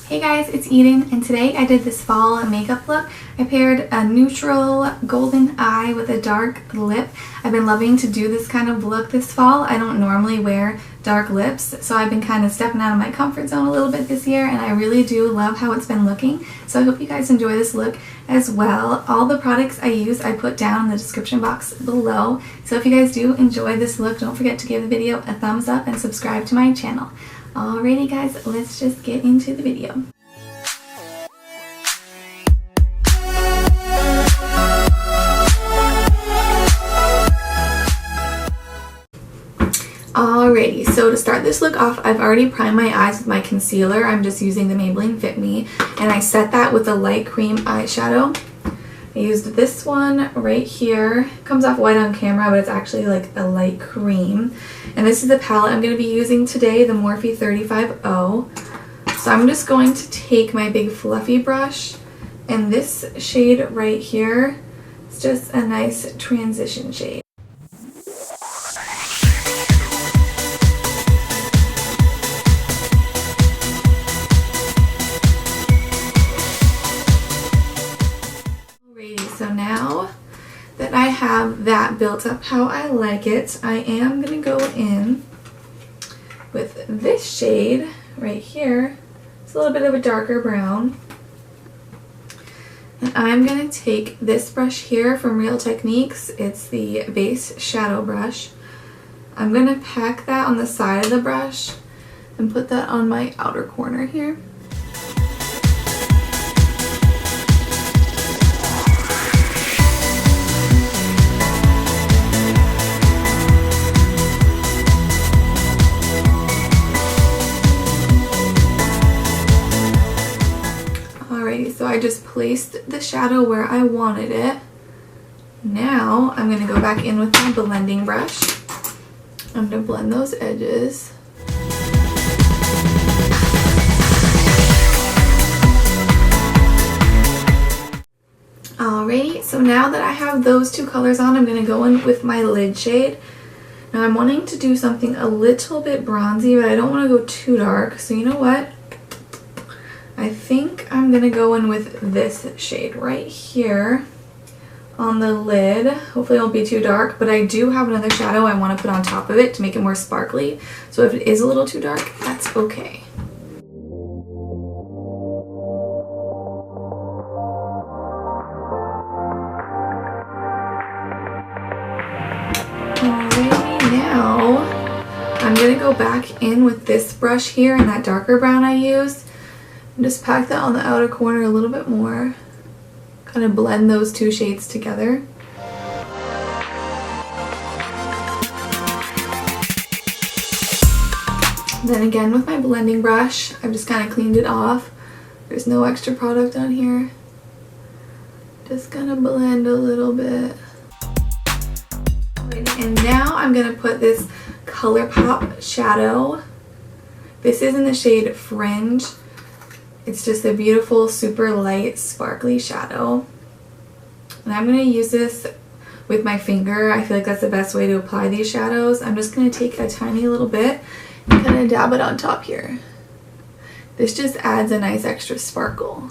Hey guys, it's Eden, and today I did this fall makeup look. I paired a neutral golden eye with a dark lip. I've been loving to do this kind of look this fall. I don't normally wear dark lips, so I've been kind of stepping out of my comfort zone a little bit this year, and I really do love how it's been looking. So I hope you guys enjoy this look as well. All the products I use I put down in the description box below. So if you guys do enjoy this look, don't forget to give the video a thumbs up and subscribe to my channel. Alrighty guys, let's just get into the video. Alrighty, so to start this look off, I've already primed my eyes with my concealer. I'm just using the Maybelline Fit Me, and I set that with a light cream eyeshadow. I used this one right here. It comes off white on camera, but it's actually like a light cream. And this is the palette I'm going to be using today, the Morphe 35O. So I'm just going to take my big fluffy brush, and this shade right here is just a nice transition shade. So now that I have that built up how I like it, I am going to go in with this shade right here. It's a little bit of a darker brown. And I'm going to take this brush here from Real Techniques. It's the base shadow brush. I'm going to pack that on the side of the brush and put that on my outer corner here. So I just placed the shadow where I wanted it. Now I'm going to go back in with my blending brush. I'm going to blend those edges. Alrighty, so now that I have those two colors on, I'm going to go in with my lid shade. Now I'm wanting to do something a little bit bronzy, but I don't want to go too dark. So you know what? I think I'm going to go in with this shade right here on the lid. Hopefully it won't be too dark, but I do have another shadow I want to put on top of it to make it more sparkly. So if it is a little too dark, that's okay. Alrighty, now I'm going to go back in with this brush here and that darker brown I used. And just pack that on the outer corner a little bit more. Kind of blend those two shades together. Then again with my blending brush, I've just kind of cleaned it off. There's no extra product on here. Just gonna blend a little bit. And now I'm gonna put this ColourPop shadow. This is in the shade Fringe. It's just a beautiful, super light, sparkly shadow. And I'm going to use this with my finger. I feel like that's the best way to apply these shadows. I'm just going to take a tiny little bit and kind of dab it on top here. This just adds a nice extra sparkle.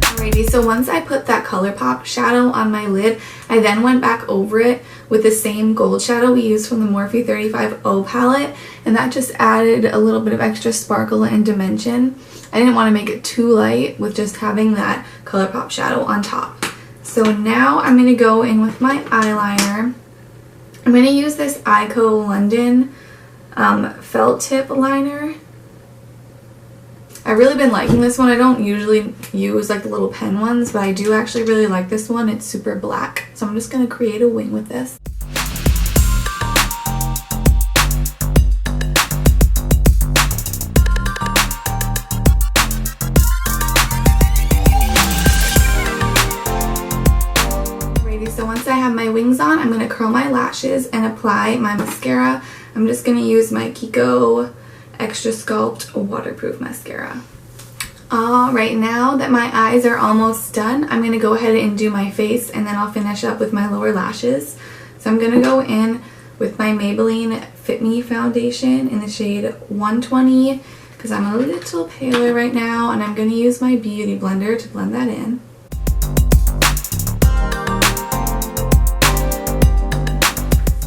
Alrighty, so once I put that ColourPop shadow on my lid, I then went back over it with the same gold shadow we used from the Morphe 35O palette, and that just added a little bit of extra sparkle and dimension. I didn't want to make it too light with just having that ColourPop shadow on top. So now I'm going to go in with my eyeliner. I'm going to use this Eyeko London felt tip liner. I've really been liking this one. I don't usually use like the little pen ones, but I do actually really like this one. It's super black. So I'm just going to create a wing with this. Alrighty, so once I have my wings on, I'm going to curl my lashes and apply my mascara. I'm just going to use my Kiko Extra Sculpt Waterproof Mascara. Alright, now that my eyes are almost done, I'm going to go ahead and do my face, and then I'll finish up with my lower lashes. So I'm going to go in with my Maybelline Fit Me foundation in the shade 120 because I'm a little paler right now, and I'm going to use my beauty blender to blend that in.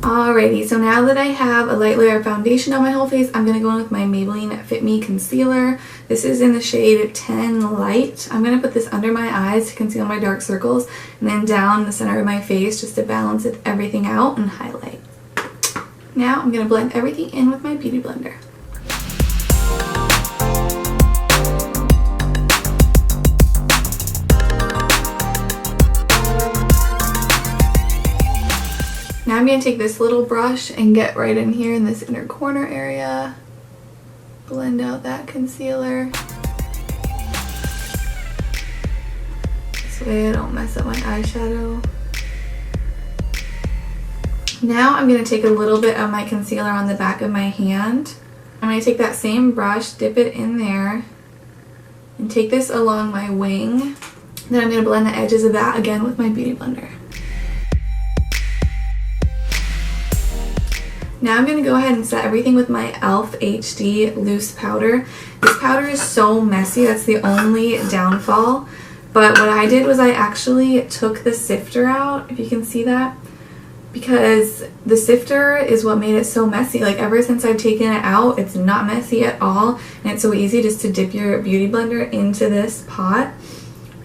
Alrighty, so now that I have a light layer of foundation on my whole face, I'm going to go in with my Maybelline Fit Me concealer. This is in the shade 10 Light. I'm going to put this under my eyes to conceal my dark circles, and then down the center of my face just to balance everything out and highlight. Now I'm going to blend everything in with my beauty blender. Now I'm going to take this little brush and get right in here in this inner corner area. Blend out that concealer. This way I don't mess up my eyeshadow. Now I'm going to take a little bit of my concealer on the back of my hand. I'm going to take that same brush, dip it in there, and take this along my wing. Then I'm going to blend the edges of that again with my beauty blender. Now I'm going to go ahead and set everything with my e.l.f. HD loose powder. This powder is so messy, that's the only downfall. But what I did was I actually took the sifter out, if you can see that. Because the sifter is what made it so messy. Like ever since I've taken it out, it's not messy at all. And it's so easy just to dip your beauty blender into this pot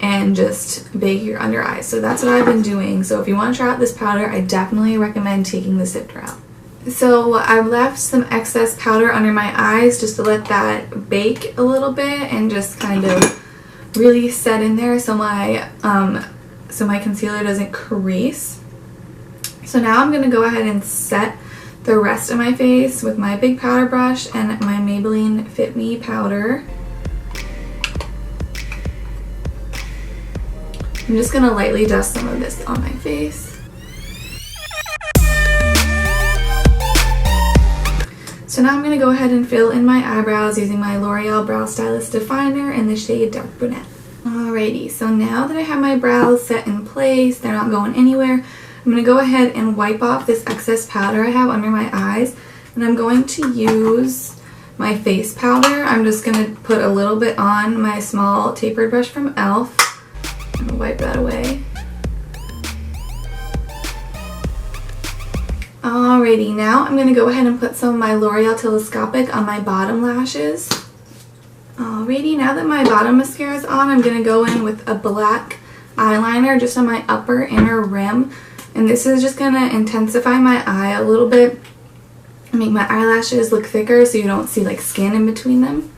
and just bake your under eyes. So that's what I've been doing. So if you want to try out this powder, I definitely recommend taking the sifter out. So I've left some excess powder under my eyes just to let that bake a little bit and just kind of really set in there so my concealer doesn't crease. So now I'm going to go ahead and set the rest of my face with my big powder brush and my Maybelline Fit Me powder. I'm just going to lightly dust some of this on my face. So now I'm going to go ahead and fill in my eyebrows using my L'Oreal Brow Stylist Definer in the shade Dark Brunette. Alrighty, so now that I have my brows set in place, they're not going anywhere, I'm going to go ahead and wipe off this excess powder I have under my eyes, and I'm going to use my face powder. I'm just going to put a little bit on my small tapered brush from e.l.f. and wipe that away. Alrighty, now I'm going to go ahead and put some of my L'Oreal Telescopic on my bottom lashes. Alrighty, now that my bottom mascara is on, I'm going to go in with a black eyeliner just on my upper inner rim. And this is just going to intensify my eye a little bit and make my eyelashes look thicker so you don't see like skin in between them.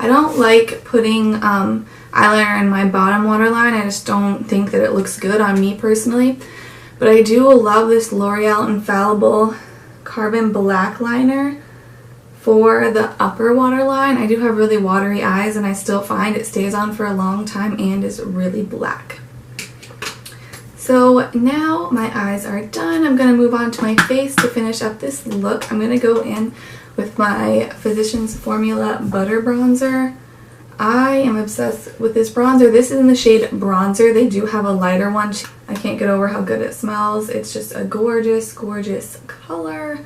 I don't like putting eyeliner in my bottom waterline. I just don't think that it looks good on me personally. But I do love this L'Oreal Infallible Carbon Black Liner for the upper waterline. I do have really watery eyes, and I still find it stays on for a long time and is really black. So now my eyes are done. I'm going to move on to my face to finish up this look. I'm going to go in with my Physicians Formula Butter Bronzer. I am obsessed with this bronzer. This is in the shade Bronzer. They do have a lighter one. I can't get over how good it smells. It's just a gorgeous, gorgeous color.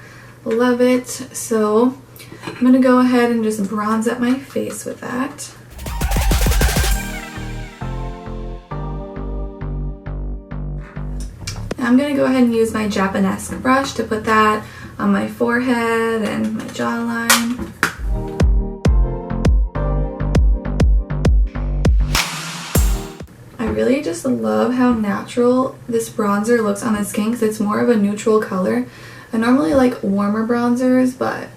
Love it. So I'm going to go ahead and just bronze up my face with that. Now I'm going to go ahead and use my Japanesque brush to put that on my forehead and my jawline. I really just love how natural this bronzer looks on the skin because it's more of a neutral color. I normally like warmer bronzers, but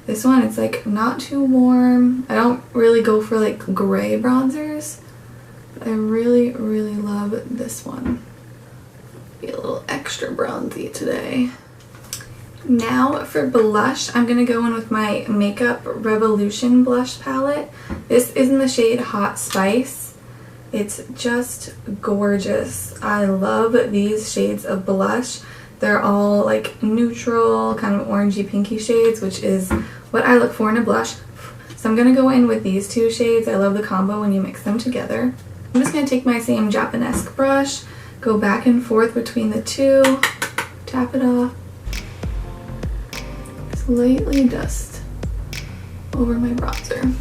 this one, it's like not too warm. I don't really go for like gray bronzers, but I really, really love this one. Be a little extra bronzy today. Now for blush, I'm going to go in with my Makeup Revolution blush palette. This is in the shade Hot Spice. It's just gorgeous. I love these shades of blush. They're all like neutral, kind of orangey pinky shades, which is what I look for in a blush. So I'm going to go in with these two shades. I love the combo when you mix them together. I'm just going to take my same Japanesque brush, go back and forth between the two, tap it off, slightly dust over my bronzer.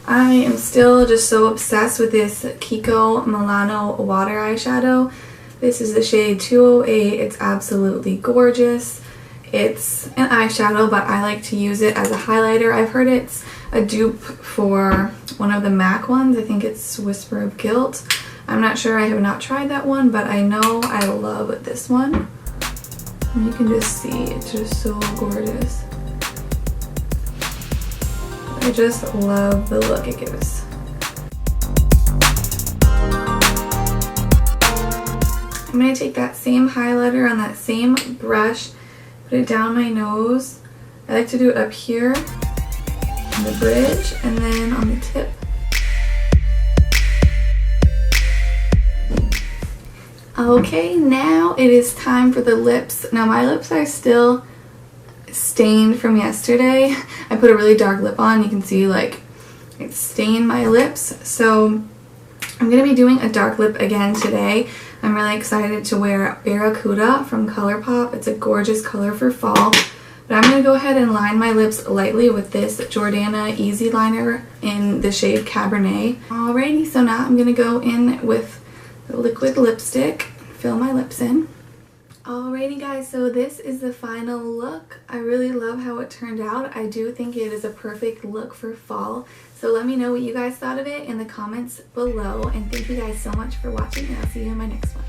I am still just so obsessed with this Kiko Milano water eyeshadow. This is the shade 208. It's absolutely gorgeous. It's an eyeshadow, but I like to use it as a highlighter. I've heard it's a dupe for one of the MAC ones. I think it's Whisper of Guilt. I'm not sure. I have not tried that one, but I know I love this one. And you can just see it's just so gorgeous. I just love the look it gives. I'm going to take that same highlighter on that same brush, put it down my nose. I like to do it up here on the bridge and then on the tip. Okay, now it is time for the lips. Now my lips are still stained from yesterday. I put a really dark lip on. You can see like it stained my lips. So I'm going to be doing a dark lip again today. I'm really excited to wear Baracuda from ColourPop. It's a gorgeous color for fall. But I'm going to go ahead and line my lips lightly with this Jordana Easy Liner in the shade Cabernet. Alrighty, so now I'm going to go in with the liquid lipstick, fill my lips in. Alrighty guys, so this is the final look. I really love how it turned out. I do think it is a perfect look for fall. So let me know what you guys thought of it in the comments below. And thank you guys so much for watching, and I'll see you in my next one.